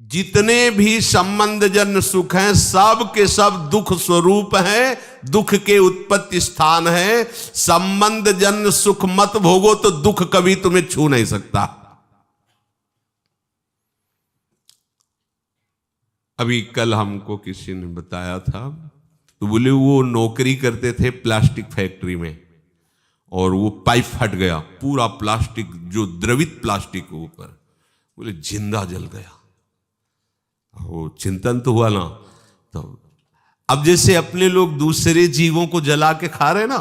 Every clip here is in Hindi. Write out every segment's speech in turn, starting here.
जितने भी संबंध जन्य सुख हैं सब के सब दुख स्वरूप हैं, दुख के उत्पत्ति स्थान है। संबंध जन्य सुख मत भोगो तो दुख कभी तुम्हें छू नहीं सकता। अभी कल हमको किसी ने बताया था, तो बोले वो नौकरी करते थे प्लास्टिक फैक्ट्री में और वो पाइप फट गया, पूरा प्लास्टिक जो द्रवित प्लास्टिक के ऊपर, बोले जिंदा जल गया। वो चिंतन तो हुआ ना। तो अब जैसे अपने लोग दूसरे जीवों को जला के खा रहे ना,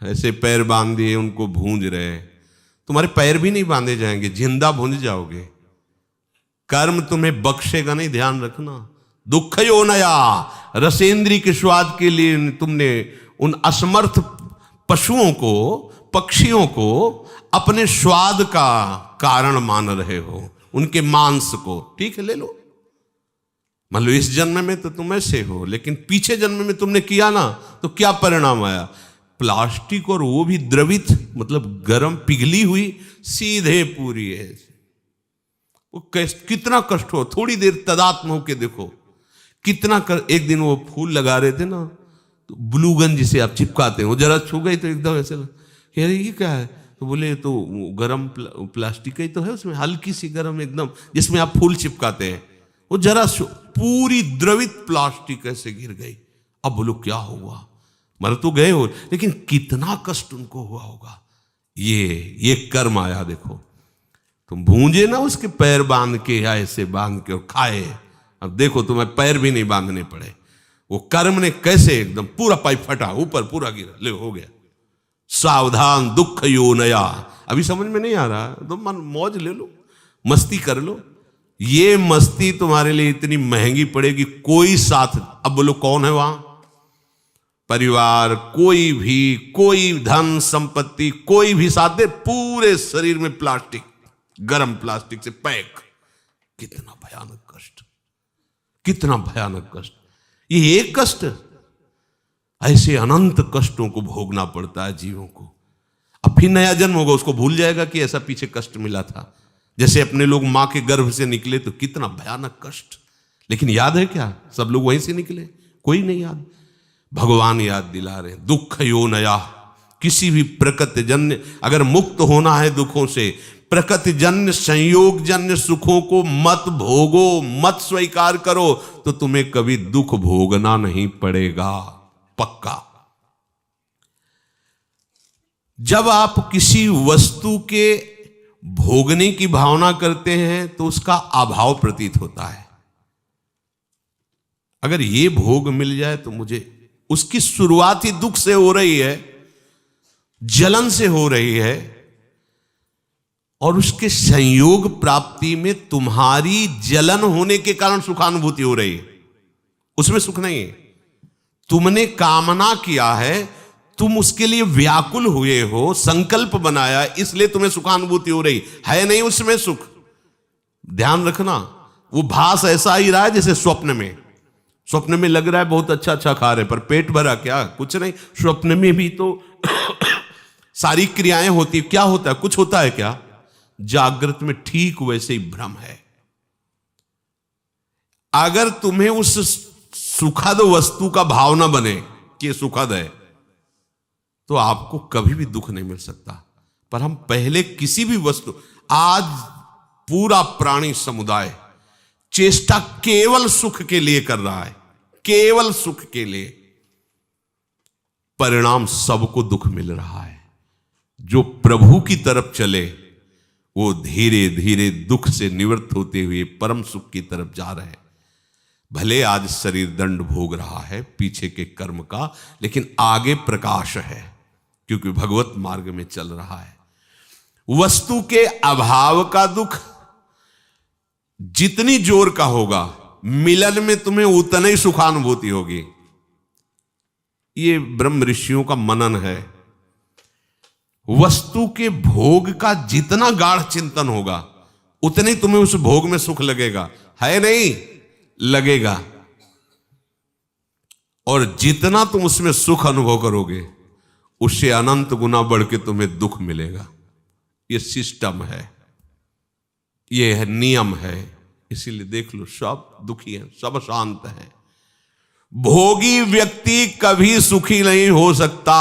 ऐसे पैर बांध दिए उनको भूंज रहे, तुम्हारे पैर भी नहीं बांधे जाएंगे, जिंदा भूंज जाओगे। कर्म तुम्हें बख्शेगा नहीं, ध्यान रखना। दुख यो नया रसेंद्री के स्वाद के लिए तुमने उन असमर्थ पशुओं को, पक्षियों को अपने स्वाद का कारण मान रहे हो, उनके मांस को। ठीक है, ले लो, मान लो इस जन्म में तो तुम ऐसे हो, लेकिन पीछे जन्म में तुमने किया ना, तो क्या परिणाम आया? प्लास्टिक, और वो भी द्रवित, मतलब गर्म पिघली हुई, सीधे पूरी है। वो कितना कष्ट हो। थोड़ी देर तदात्म होके देखो कितना एक दिन वो फूल लगा रहे थे ना, तो ब्लूगन जिसे आप चिपकाते हैं, वो जरा छू गई तो एकदम ऐसे कह रही ये क्या है, तो बोले तो गरम प्लास्टिक ही तो है, उसमें हल्की सी गरम एकदम, जिसमें आप फूल चिपकाते हैं। वो जरा पूरी द्रवित प्लास्टिक ऐसे गिर गई। अब बोलो क्या हुआ? मर तो गए हो, लेकिन कितना कष्ट उनको हुआ होगा। ये कर्म आया। देखो तुम भूंजे ना उसके पैर बांध के, या ऐसे बांध के और खाए, अब देखो तुम्हें पैर भी नहीं बांधने पड़े। वो कर्म ने कैसे एकदम पूरा पाइप फटा, ऊपर पूरा गिरा, ले हो गया। सावधान दुख यो नया। अभी समझ में नहीं आ रहा तो मन मौज ले लो, मस्ती कर लो। ये मस्ती तुम्हारे लिए इतनी महंगी पड़ेगी, कोई साथ। अब बोलो कौन है वहां? परिवार, कोई भी, कोई धन संपत्ति, कोई भी साथ दे, पूरे शरीर में प्लास्टिक, गरम प्लास्टिक से पैक। कितना भयानक कष्ट, कितना भयानक कष्ट। ये एक कष्ट, ऐसे अनंत कष्टों को भोगना पड़ता है जीवों को। अब फिर नया जन्म होगा, उसको भूल जाएगा कि ऐसा पीछे कष्ट मिला था। जैसे अपने लोग मां के गर्भ से निकले तो कितना भयानक कष्ट, लेकिन याद है क्या? सब लोग वहीं से निकले, कोई नहीं याद। भगवान याद दिला रहे, दुख यो नया। किसी भी प्रकृति जन्य, अगर मुक्त होना है दुखों से, प्रकृति जन्य संयोग जन्य सुखों को मत भोगो, मत स्वीकार करो, तो तुम्हें कभी दुख भोगना नहीं पड़ेगा, पक्का। जब आप किसी वस्तु के भोगने की भावना करते हैं तो उसका अभाव प्रतीत होता है। अगर ये भोग मिल जाए तो मुझे, उसकी शुरुआत ही दुख से हो रही है, जलन से हो रही है, और उसके संयोग प्राप्ति में तुम्हारी जलन होने के कारण सुखानुभूति हो रही है, उसमें सुख नहीं है। तुमने कामना किया है, तुम उसके लिए व्याकुल हुए हो, संकल्प बनाया, इसलिए तुम्हें सुखानुभूति हो रही है, नहीं उसमें सुख। ध्यान रखना, वो भास ऐसा ही रहा है जैसे स्वप्न में। स्वप्न में लग रहा है बहुत अच्छा अच्छा खा रहे, पर पेट भरा क्या? कुछ नहीं। स्वप्न में भी तो सारी क्रियाएं होती, क्या होता है? कुछ होता है क्या? जागृत में ठीक वैसे ही भ्रम है। अगर तुम्हें उस सुखद वस्तु का भाव ना बने कि सुखद है, तो आपको कभी भी दुख नहीं मिल सकता। पर हम पहले किसी भी वस्तु, आज पूरा प्राणी समुदाय चेष्टा केवल सुख के लिए कर रहा है, केवल सुख के लिए। परिणाम सबको दुख मिल रहा है। जो प्रभु की तरफ चले वो धीरे धीरे दुख से निवृत्त होते हुए परम सुख की तरफ जा रहे हैं। भले आज शरीर दंड भोग रहा है पीछे के कर्म का, लेकिन आगे प्रकाश है, क्योंकि भगवत मार्ग में चल रहा है। वस्तु के अभाव का दुख जितनी जोर का होगा, मिलन में तुम्हें उतनी ही सुखानुभूति होगी। ये ब्रह्म ऋषियों का मनन है। वस्तु के भोग का जितना गाढ़ चिंतन होगा, उतनी तुम्हें उस भोग में सुख लगेगा, है नहीं? लगेगा। और जितना तुम उसमें सुख अनुभव करोगे, उससे अनंत गुना बढ़ के तुम्हें दुख मिलेगा। ये सिस्टम है, ये है नियम है, इसीलिए देख लो सब दुखी हैं, सब शांत हैं। भोगी व्यक्ति कभी सुखी नहीं हो सकता,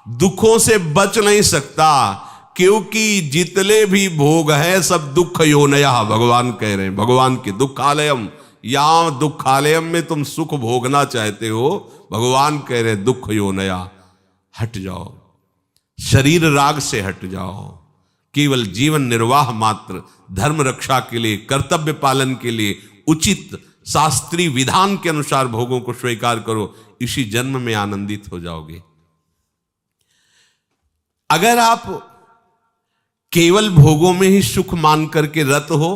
दुखों से बच नहीं सकता, क्योंकि जितने भी भोग है सब दुख योनया, भगवान कह रहे हैं, भगवान के दुखालयम, यहां दुखालयम में तुम सुख भोगना चाहते हो, भगवान कह रहे हैं दुख योनया, हट जाओ, शरीर राग से हट जाओ, केवल जीवन निर्वाह मात्र, धर्म रक्षा के लिए, कर्तव्य पालन के लिए उचित शास्त्रीय विधान के अनुसार भोगों को स्वीकार करो, इसी जन्म में आनंदित हो जाओगे। अगर आप केवल भोगों में ही सुख मान करके रत हो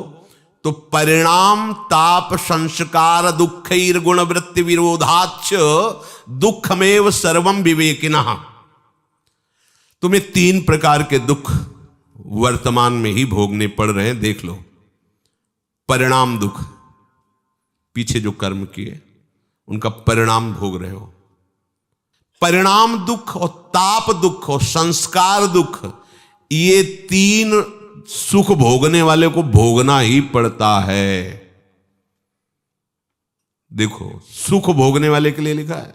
तो परिणाम ताप संस्कार दुखैर गुण वृत्ति विरोधाच दुखमेव सर्वम विवेकिनः। तुम्हें 3 प्रकार के दुख वर्तमान में ही भोगने पड़ रहे हैं, देख लो। परिणाम दुख, पीछे जो कर्म किए उनका परिणाम भोग रहे हो। परिणाम दुख और ताप दुख और संस्कार दुख, ये 3 सुख भोगने वाले को भोगना ही पड़ता है। देखो, सुख भोगने वाले के लिए लिखा है,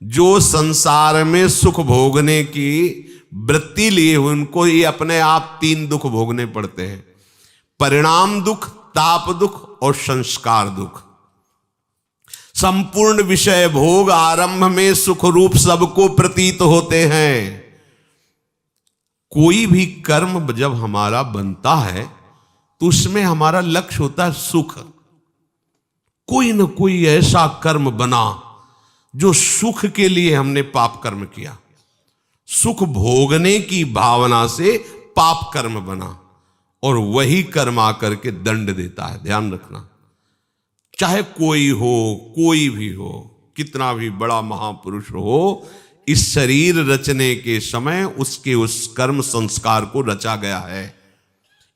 जो संसार में सुख भोगने की वृत्ति लिए हुए उनको ही अपने आप 3 दुख भोगने पड़ते हैं, परिणाम दुख, ताप दुख और संस्कार दुख। संपूर्ण विषय भोग आरंभ में सुख रूप सबको प्रतीत होते हैं। कोई भी कर्म जब हमारा बनता है तो उसमें हमारा लक्ष्य होता है सुख। कोई न कोई ऐसा कर्म बना जो सुख के लिए हमने पाप कर्म किया, सुख भोगने की भावना से पाप कर्म बना, और वही कर्म आकर के दंड देता है। ध्यान रखना, चाहे कोई हो, कोई भी हो, कितना भी बड़ा महापुरुष हो, इस शरीर रचने के समय उसके उस कर्म संस्कार को रचा गया है।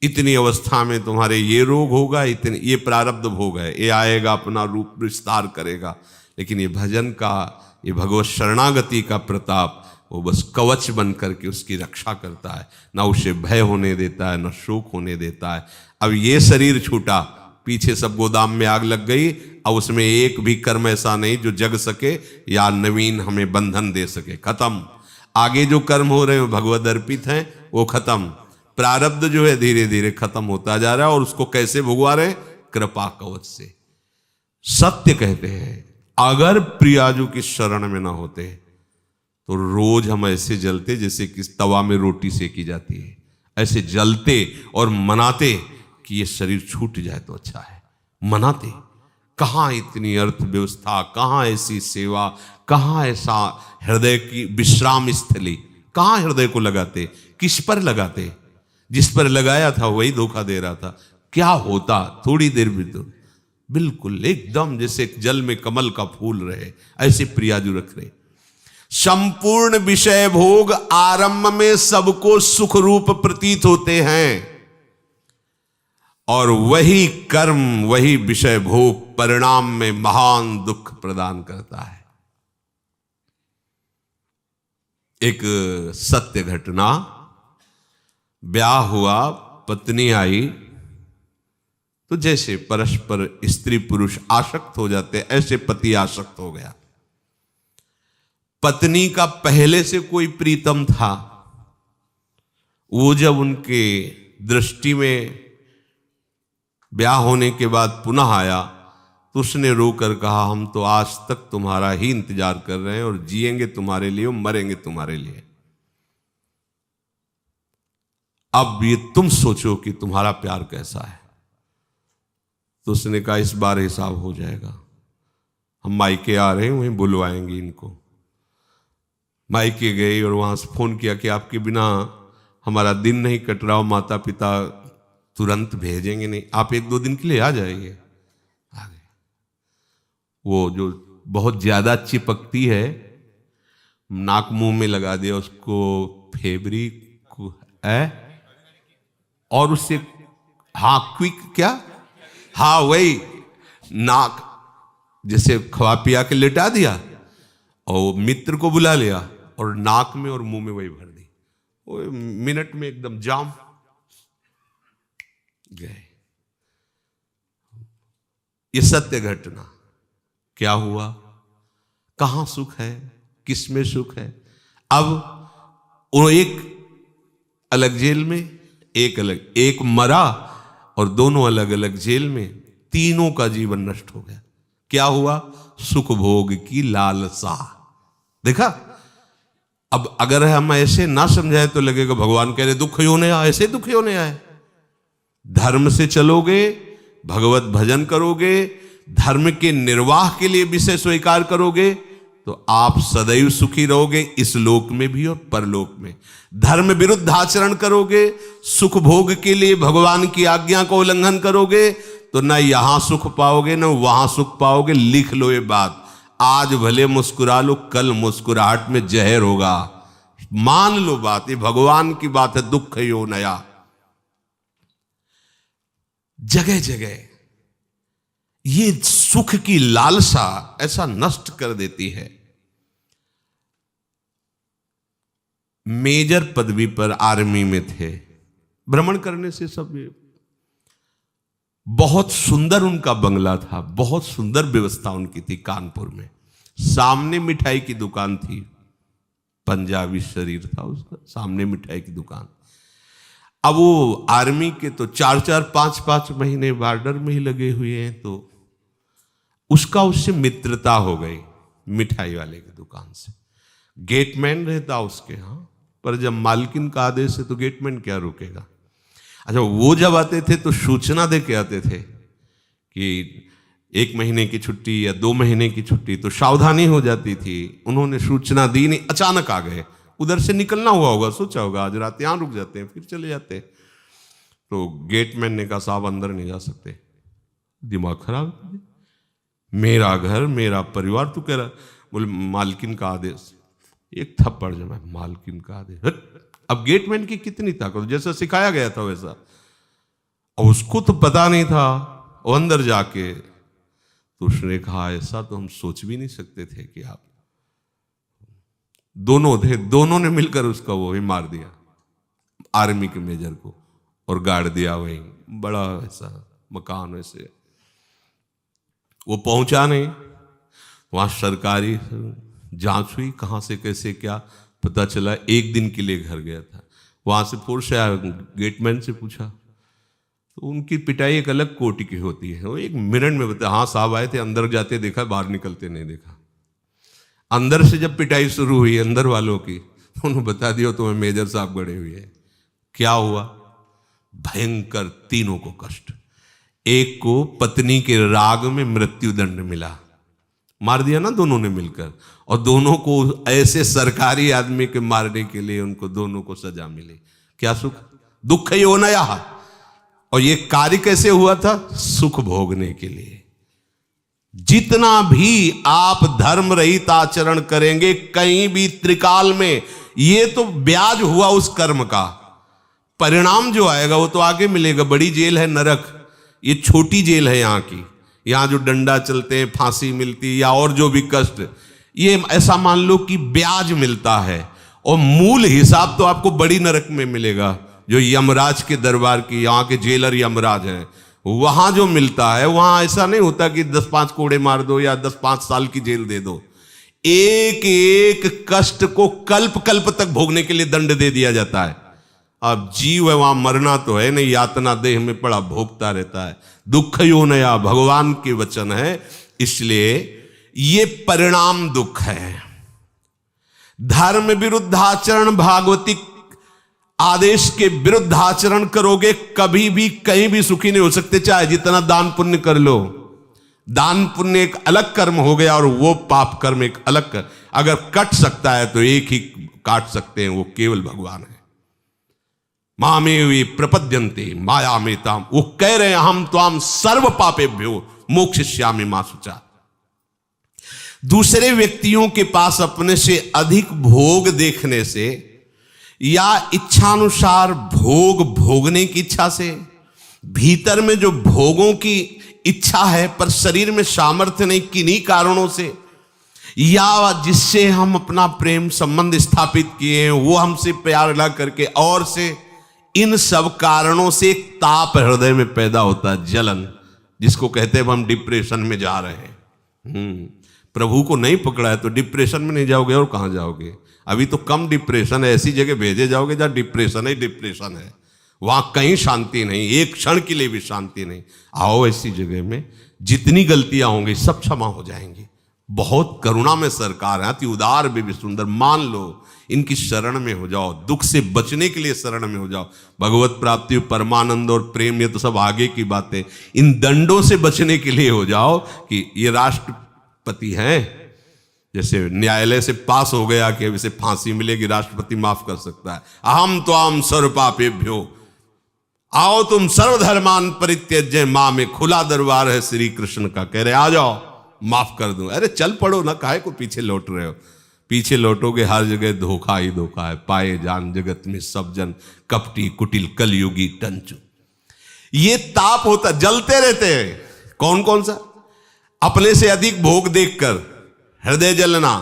इतनी अवस्था में तुम्हारे ये रोग होगा, इतने ये प्रारब्ध भोग है, ये आएगा, अपना रूप विस्तार करेगा। लेकिन ये भजन का, ये भगवत शरणागति का प्रताप, वो बस कवच बन करके उसकी रक्षा करता है, ना उसे भय होने देता है, ना शोक होने देता है। अब ये शरीर छूटा, पीछे सब गोदाम में आग लग गई, अब उसमें एक भी कर्म ऐसा नहीं जो जग सके या नवीन हमें बंधन दे सके, खत्म। आगे जो कर्म हो रहे हैं भगवद अर्पित हैं, वो खत्म। प्रारब्ध जो है धीरे धीरे खत्म होता जा रहा है, और उसको कैसे भुगवा रहे? कृपा कवच से। सत्य कहते हैं, अगर प्रियाजू की शरण में ना होते तो रोज हम ऐसे जलते जैसे कि तवा में रोटी सेकी जाती है, ऐसे जलते और मनाते कि ये शरीर छूट जाए तो अच्छा है, मनाते। कहाँ इतनी अर्थव्यवस्था, कहाँ ऐसी सेवा, कहाँ ऐसा हृदय की विश्राम स्थली, कहाँ हृदय को लगाते, किस पर लगाते? जिस पर लगाया था वही धोखा दे रहा था। क्या होता थोड़ी देर भी तो बिल्कुल एकदम जैसे जल में कमल का फूल रहे, ऐसे प्रियाजू रख रहे। संपूर्ण विषय भोग आरंभ में सबको सुख रूप प्रतीत होते हैं, और वही कर्म, वही विषय भोग परिणाम में महान दुख प्रदान करता है। एक सत्य घटना, ब्याह हुआ, पत्नी आई, तो जैसे परस्पर स्त्री पुरुष आसक्त हो जाते, ऐसे पति आसक्त हो गया। पत्नी का पहले से कोई प्रीतम था, वो जब उनके दृष्टि में ब्याह होने के बाद पुनः आया तो उसने रोकर कहा, हम तो आज तक तुम्हारा ही इंतजार कर रहे हैं, और जिएंगे तुम्हारे लिए और मरेंगे तुम्हारे लिए। अब ये तुम सोचो कि तुम्हारा प्यार कैसा है। तो उसने कहा, इस बार हिसाब हो जाएगा, हम मायके आ रहे हैं, वहीं बुलवाएंगे इनको। मायके गए और वहां से फोन किया कि आपके बिना हमारा दिन नहीं कट रहा, माता पिता तुरंत भेजेंगे नहीं, आप 1-2 दिन के लिए आ जाइए। आ गए। वो जो बहुत ज्यादा चिपकती है, नाक मुंह में लगा दिया उसको, फेब्रिक है, और उससे क्विक क्या, वही नाक जैसे खवा पिया के लेटा दिया, और मित्र को बुला लिया और नाक में और मुंह में वही भर दी। वो मिनट में एकदम जाम गए। ये सत्य घटना। क्या हुआ, कहां सुख है, किसमें सुख है। अब वो एक अलग जेल में, एक मरा और दोनों अलग अलग जेल में, तीनों का जीवन नष्ट हो गया। क्या हुआ, सुख भोग की लालसा। देखा, अब अगर हम ऐसे ना समझाए तो लगेगा भगवान कह रहे दुख होने आए, ऐसे दुख होने आए। धर्म से चलोगे, भगवत भजन करोगे, धर्म के निर्वाह के लिए विषय स्वीकार करोगे तो आप सदैव सुखी रहोगे, इस लोक में भी और परलोक में। धर्म विरुद्ध आचरण करोगे, सुख भोग के लिए भगवान की आज्ञा को उल्लंघन करोगे तो न यहां सुख पाओगे न वहां सुख पाओगे। लिख लो ये बात, आज भले मुस्कुरा लो, कल मुस्कुराहट में जहर होगा। मान लो बात, ये भगवान की बात है। दुख यो नया, जगह जगह ये सुख की लालसा ऐसा नष्ट कर देती है। मेजर पदवी पर आर्मी में थे, भ्रमण करने से सब, बहुत सुंदर उनका बंगला था, बहुत सुंदर व्यवस्था उनकी थी कानपुर में। सामने मिठाई की दुकान थी, पंजाबी शरीर था उसका, सामने मिठाई की दुकान। अब वो आर्मी के तो 4-4, 5-5 महीने बॉर्डर में ही लगे हुए हैं, तो उसका उससे मित्रता हो गई मिठाई वाले की दुकान से। गेटमैन रहता उसके यहाँ, पर जब मालकिन का आदेश है तो गेटमैन क्या रुकेगा। अच्छा, वो जब आते थे तो सूचना दे के आते थे कि 1 महीने की छुट्टी या 2 महीने की छुट्टी, तो सावधानी हो जाती थी। उन्होंने सूचना दी नहीं, अचानक आ गए, उधर से निकलना हुआ होगा, सोचा होगा आज रात यहां रुक जाते हैं फिर चले जाते। तो गेटमैन ने कहा साहब अंदर नहीं जा सकते। दिमाग खराब, मेरा घर मेरा परिवार, तू कह रहा, बोले मालकिन का आदेश। एक थप्पड़ जमा, मालकिन का आदेश। अब गेटमैन की कितनी ताकत, जैसा सिखाया गया था वैसा, और उसको तो पता नहीं था। वो अंदर जाके तो उसने कहा ऐसा तो हम सोच भी नहीं सकते थे कि आप दोनों थे, दोनों ने मिलकर उसका वो ही मार दिया, आर्मी के मेजर को, और गाड़ दिया वहीं। बड़ा ऐसा मकान, वैसे वो पहुंचा नहीं, वहां सरकारी जांच हुई, कहां से कैसे क्या पता चला। 1 दिन के लिए घर गया था, वहां से फोर्स आया, गेटमैन से पूछा तो उनकी पिटाई एक अलग कोटि की होती है। वो 1 मिनट में बताया, हाँ साहब आए थे, अंदर जाते देखा, बाहर निकलते नहीं देखा। अंदर से जब पिटाई शुरू हुई अंदर वालों की, तो उन्होंने बता दिया तुम्हें मेजर साहब गड़े हुए हैं। क्या हुआ, भयंकर, तीनों को कष्ट। एक को पत्नी के राग में मृत्यु दंड मिला, मार दिया ना दोनों ने मिलकर, और दोनों को ऐसे सरकारी आदमी के मारने के लिए उनको दोनों को सजा मिली। क्या सुख, दुख यो नया। और ये कार्य कैसे हुआ था, सुख भोगने के लिए। जितना भी आप धर्म रहित आचरण करेंगे कहीं भी त्रिकाल में, ये तो ब्याज हुआ उस कर्म का। परिणाम जो आएगा वो तो आगे मिलेगा। बड़ी जेल है नरक, ये छोटी जेल है यहाँ की। यहाँ जो डंडा चलते हैं, फांसी मिलती या और जो भी कष्ट, ये ऐसा मान लो कि ब्याज मिलता है, और मूल हिसाब तो आपको बड़ी नरक में मिलेगा, जो यमराज के दरबार की, यहाँ के जेलर यमराज हैं, वहां जो मिलता है। वहां ऐसा नहीं होता कि 10-5 कोड़े मार दो या 10-5 साल की जेल दे दो। एक एक कष्ट को कल्प कल्प तक भोगने के लिए दंड दे दिया जाता है। अब जीव है, वहां मरना तो है नहीं, यातना देह में पड़ा भोगता रहता है। दुख यो नया भगवान के वचन है, इसलिए ये परिणाम दुख है। धर्म विरुद्ध आचरण, भागवतिक आदेश के विरुद्ध आचरण करोगे, कभी भी कहीं भी सुखी नहीं हो सकते, चाहे जितना दान पुण्य कर लो। दान पुण्य एक अलग कर्म हो गया और वो पाप कर्म एक अलग कर। अगर कट सकता है तो एक ही काट सकते हैं, वो केवल भगवान है। मामेवि प्रपद्यन्ते माया में ताम, वो कह रहे हैं हम त्वाम सर्व पापेभ्यो मोक्षयिष्यामि मा शुचा। दूसरे व्यक्तियों के पास अपने से अधिक भोग देखने से या इच्छानुसार भोग भोगने की इच्छा से, भीतर में जो भोगों की इच्छा है पर शरीर में सामर्थ्य नहीं, किन्हीं कारणों से, या जिससे हम अपना प्रेम संबंध स्थापित किए हैं वो हमसे प्यार ना करके और से, इन सब कारणों से एक ताप हृदय में पैदा होता है, जलन। जिसको कहते हैं हम डिप्रेशन में जा रहे हैं। प्रभु को नहीं पकड़ा है तो डिप्रेशन में नहीं जाओगे और कहाँ जाओगे? अभी तो कम डिप्रेशन है, ऐसी जगह भेजे जाओगे जहाँ डिप्रेशन है, वहां कहीं शांति नहीं, एक क्षण के लिए भी शांति नहीं। आओ ऐसी जगह में जितनी गलतियां होंगी सब क्षमा हो जाएंगी। बहुत करुणा में सरकार है, अति उदार भी सुंदर। मान लो इनकी शरण में हो जाओ, दुख से बचने के लिए शरण में हो जाओ। भगवत प्राप्ति, परमानंद और प्रेम, ये तो सब आगे की बातें। इन दंडों से बचने के लिए हो जाओ कि ये राष्ट्रपति हैं, जैसे न्यायालय से पास हो गया कि अब इसे फांसी मिलेगी, राष्ट्रपति माफ कर सकता है। अहम त्वाम सर्वपापेभ्यो, आओ तुम सर्वधर्मान परित्यज्य मां में खुला दरबार है श्री कृष्ण का। कह रहे आ जाओ, माफ कर दूं। अरे चल पड़ो ना, काहे को पीछे लौट रहे हो? पीछे लौटोगे हर जगह धोखा ही धोखा है। पाए जान जगत में सब जन कपटी कुटिल कलयुगी टंचु। ये ताप होता, जलते रहते हैं। कौन कौन सा? अपने से अधिक भोग देखकर हृदय जलना,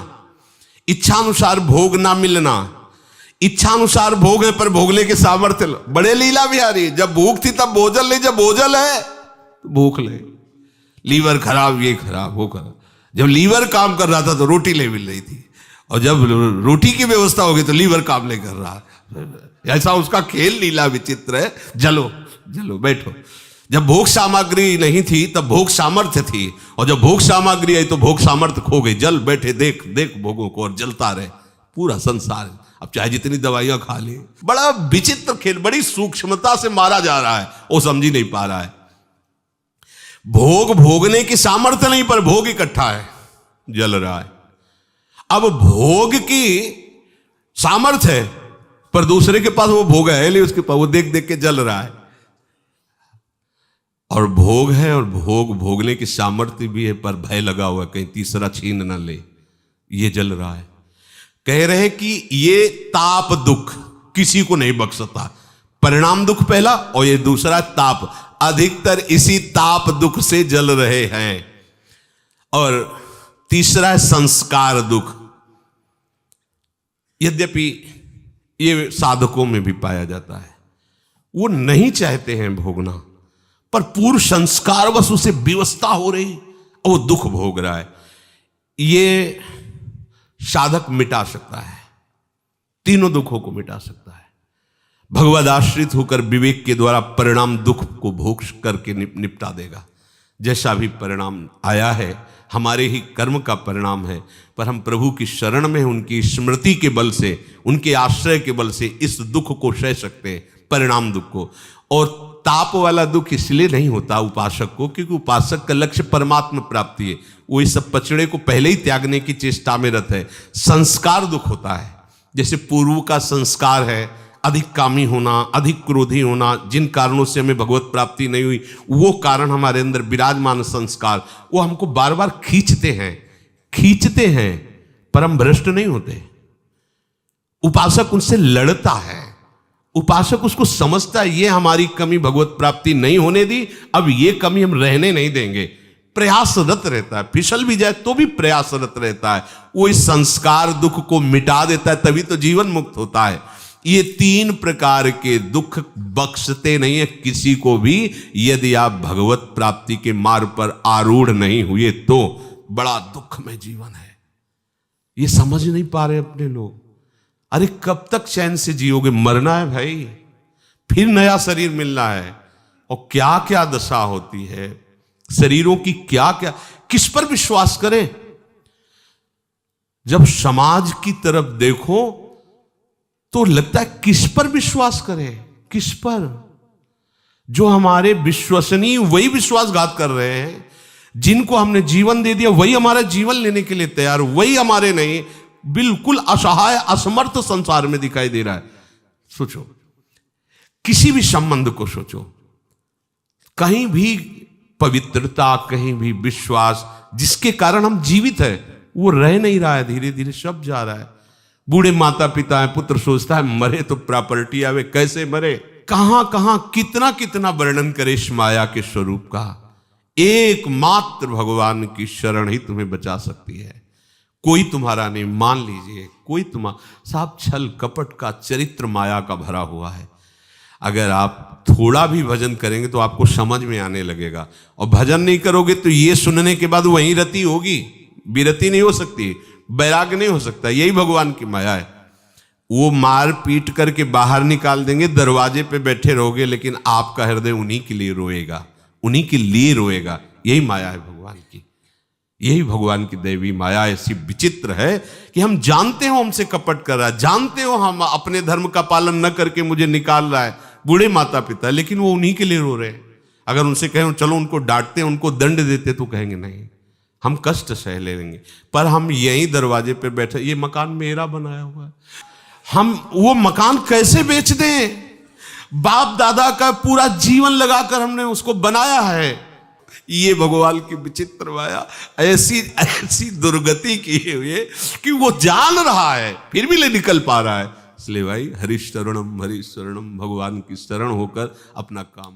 इच्छानुसार भोग ना मिलना। इच्छानुसार भोग है पर भोगने के सामर्थ्य। बड़े लीला बिहारी, जब भूख थी तब भोजन ले, जब भोजन है तो भूख ले। लीवर खराब, ये खराब, वो खराब। जब लीवर काम कर रहा था तो रोटी ले मिल रही थी, और जब रोटी की व्यवस्था हो गई तो लीवर काम नहीं कर रहा। ऐसा उसका खेल लीला विचित्र है। जलो जलो बैठो। जब भोग सामग्री नहीं थी तब भोग सामर्थ्य थी, और जब भोग सामग्री आई तो भोग सामर्थ्य खो गई। जल बैठे देख देख भोगों को और जलता रहे पूरा संसार। अब चाहे जितनी दवाइयां खा ले, बड़ा विचित्र खेल, बड़ी सूक्ष्मता से मारा जा रहा है, वो समझ ही नहीं पा रहा है। भोग भोगने की सामर्थ्य नहीं, पर भोग इकट्ठा है, जल रहा है। अब भोग की सामर्थ्य है पर दूसरे के पास वो भोग है नहीं, उसके पास वो देख देख के जल रहा है। और भोग है और भोग भोगने की सामर्थ्य भी है, पर भय लगा हुआ है कहीं तीसरा छीन न ले, ये जल रहा है। कह रहे कि ये ताप दुख किसी को नहीं बख्शता। परिणाम दुख पहला, और ये दूसरा ताप। अधिकतर इसी ताप दुख से जल रहे हैं। और तीसरा है संस्कार दुख। यद्यपि ये साधकों में भी पाया जाता है, वो नहीं चाहते हैं भोगना, पर पूर्व संस्कार बस उसे विवस्था हो रही और वो दुख भोग रहा है। ये साधक मिटा सकता है, तीनों दुखों को मिटा सकता है। भगवद आश्रित होकर विवेक के द्वारा परिणाम दुख को भोग करके निपटा देगा। जैसा भी परिणाम आया है हमारे ही कर्म का परिणाम है, पर हम प्रभु की शरण में उनकी स्मृति के बल से, उनके आश्रय के बल से इस दुख को सह सकते हैं, परिणाम दुख को। और ताप वाला दुख इसलिए नहीं होता उपासक को, क्योंकि उपासक का लक्ष्य परमात्मा प्राप्ति है। वो इस सब पचड़े को पहले ही त्यागने की चेष्टा में रत है। संस्कार दुख होता है, जैसे पूर्व का संस्कार है अधिक कामी होना, अधिक क्रोधी होना, जिन कारणों से हमें भगवत प्राप्ति नहीं हुई, वो कारण हमारे अंदर विराजमान संस्कार, वो हमको बार बार खींचते हैं, पर हम भ्रष्ट नहीं होते। उपासक उनसे लड़ता है, उपासक उसको समझता है ये हमारी कमी भगवत प्राप्ति नहीं होने दी, अब ये कमी हम रहने नहीं देंगे। प्रयासरत रहता है, फिसल भी जाए तो भी प्रयासरत रहता है। वो इस संस्कार दुख को मिटा देता है, तभी तो जीवन मुक्त होता है। ये तीन प्रकार के दुख बख्शते नहीं है किसी को भी, यदि आप भगवत प्राप्ति के मार्ग पर आरूढ़ नहीं हुए तो। बड़ा दुख में जीवन है, ये समझ नहीं पा रहे अपने लोग। अरे कब तक चैन से जियोगे? मरना है भाई, फिर नया शरीर मिलना है, और क्या क्या दशा होती है शरीरों की, क्या क्या, किस पर विश्वास करें? जब समाज की तरफ देखो तो लगता है किस पर विश्वास करें, किस पर? जो हमारे विश्वसनीय वही विश्वासघात कर रहे हैं, जिनको हमने जीवन दे दिया वही हमारा जीवन लेने के लिए तैयार, वही हमारे नहीं, बिल्कुल असहाय असमर्थ संसार में दिखाई दे रहा है। सोचो, किसी भी संबंध को सोचो, कहीं भी पवित्रता, कहीं भी विश्वास जिसके कारण हम जीवित है, वो रह नहीं रहा है, धीरे धीरे सब जा रहा है। बूढ़े माता पिता है, पुत्र सोचता है मरे तो प्रॉपर्टी आवे, कैसे मरे, कहां कहां कितना कितना वर्णन करे इस माया के स्वरूप का। एकमात्र भगवान की शरण ही तुम्हें बचा सकती है। कोई तुम्हारा नहीं, मान लीजिए कोई तुम्हारा, साहब छल कपट का चरित्र माया का भरा हुआ है। अगर आप थोड़ा भी भजन करेंगे तो आपको समझ में आने लगेगा, और भजन नहीं करोगे तो ये सुनने के बाद वहीं रति होगी, विरति नहीं हो सकती, वैराग्य नहीं हो सकता। यही भगवान की माया है। वो मार पीट करके बाहर निकाल देंगे, दरवाजे पे बैठे रहोगे, लेकिन आपका हृदय उन्हीं के लिए रोएगा, उन्हीं के लिए रोएगा। यही माया है भगवान की, यही भगवान की दैवी माया ऐसी विचित्र है कि हम जानते हो हमसे कपट कर रहा है, जानते हो हम अपने धर्म का पालन न करके मुझे निकाल रहा है, बूढ़े माता पिता, लेकिन वो उन्हीं के लिए रो रहे हैं। अगर उनसे कहें चलो उनको डांटते उनको दंड देते तो कहेंगे नहीं, हम कष्ट सह लेंगे, पर हम यही दरवाजे पे बैठे, ये मकान मेरा बनाया हुआ है, हम वो मकान कैसे बेच दें? बाप दादा का पूरा जीवन लगाकर हमने उसको बनाया है। ये भगवान की विचित्र माया ऐसी ऐसी दुर्गति की हुई कि वो जान रहा है फिर भी ले निकल पा रहा है। इसलिए भाई हरिशरणम भगवान की शरण होकर अपना काम